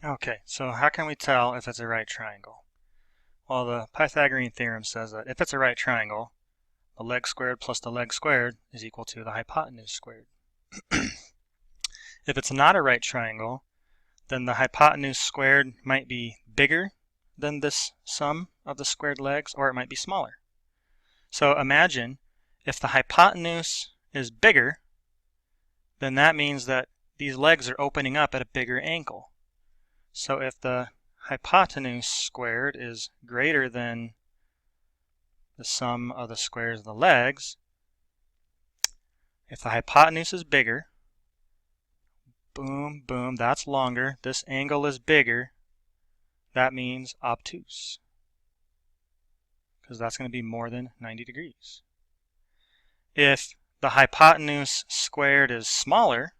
Okay, so how can we tell if it's a right triangle? Well, the Pythagorean Theorem says that if it's a right triangle, the leg squared plus the leg squared is equal to the hypotenuse squared. If it's not a right triangle, then the hypotenuse squared might be bigger than this sum of the squared legs, or it might be smaller. So imagine if the hypotenuse is bigger, then that means that these legs are opening up at a bigger angle. So if the hypotenuse squared is greater than the sum of the squares of the legs, if the hypotenuse is bigger, boom, boom, that's longer, this angle is bigger, that means obtuse, because that's going to be more than 90 degrees. If the hypotenuse squared is smaller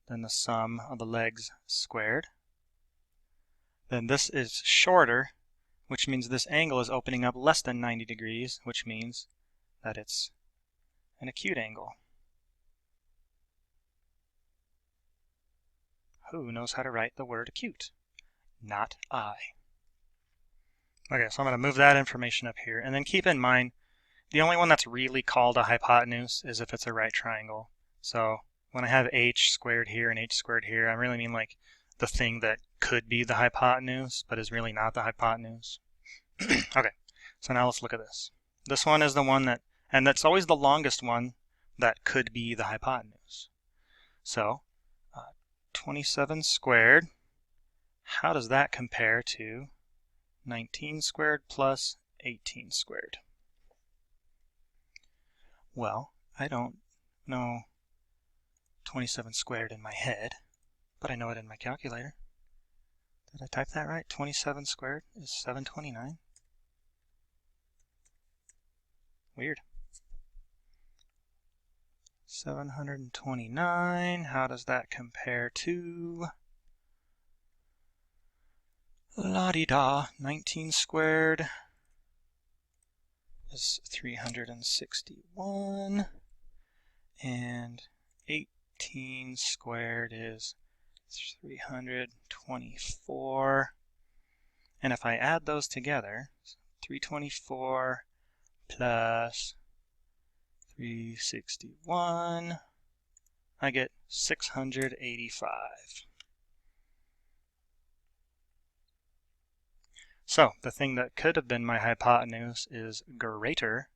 than the sum of the legs squared, then this is shorter, which means this angle is opening up less than 90 degrees, which means that it's an acute angle. Who knows how to write the word acute? Not I. Okay, so I'm going to move that information up here, and then keep in mind the only one that's really called a hypotenuse is if it's a right triangle. So when I have h squared here and h squared here, I really mean like the thing that could be the hypotenuse but is really not the hypotenuse. Okay, so now let's look at this. This one is the one that, and that's always the longest one that could be the hypotenuse. So 27 squared, how does that compare to 19 squared plus 18 squared? Well, I don't know 27 squared in my head, but I know it in my calculator. Did I type that right? 27 squared is 729. Weird. 729, how does that compare to la-di-da, 19 squared is 361, and 18 squared is 324, and if I add those together, 324 plus 361, I get 685. So the thing that could have been my hypotenuse is greater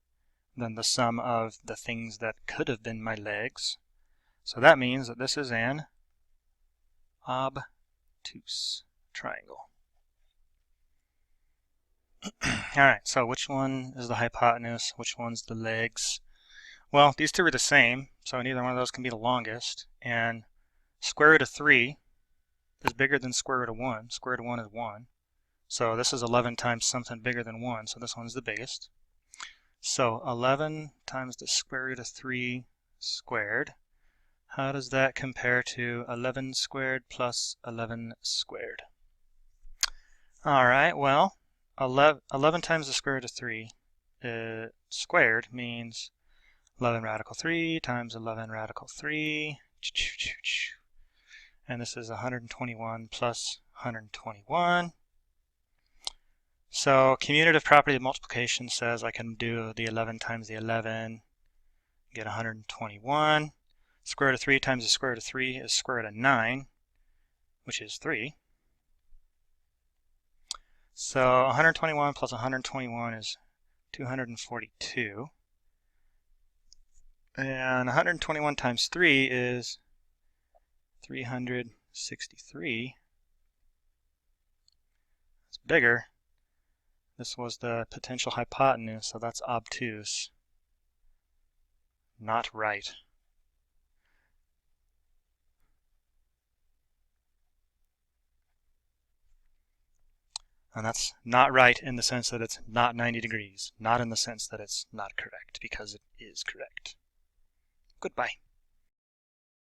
than the sum of the things that could have been my legs. So that means that this is an obtuse triangle. Alright, so which one is the hypotenuse? Which one's the legs? Well, these two are the same, so neither one of those can be the longest. And square root of 3 is bigger than square root of 1. Square root of 1 is 1. So this is 11 times something bigger than 1, so this one's the biggest. So 11 times the square root of 3 squared. How does that compare to 11 squared plus 11 squared? Alright, well, 11 times the square root of 3 squared means 11 radical 3 times 11 radical 3. And this is 121 plus 121. So commutative property of multiplication says I can do the 11 times the 11, get 121. Square root of 3 times the square root of 3 is square root of 9, which is 3. So 121 plus 121 is 242. And 121 times 3 is 363. It's bigger. This was the potential hypotenuse, so that's obtuse. Not right. And that's not right in the sense that it's not 90 degrees, not in the sense that it's not correct, because it is correct. Goodbye.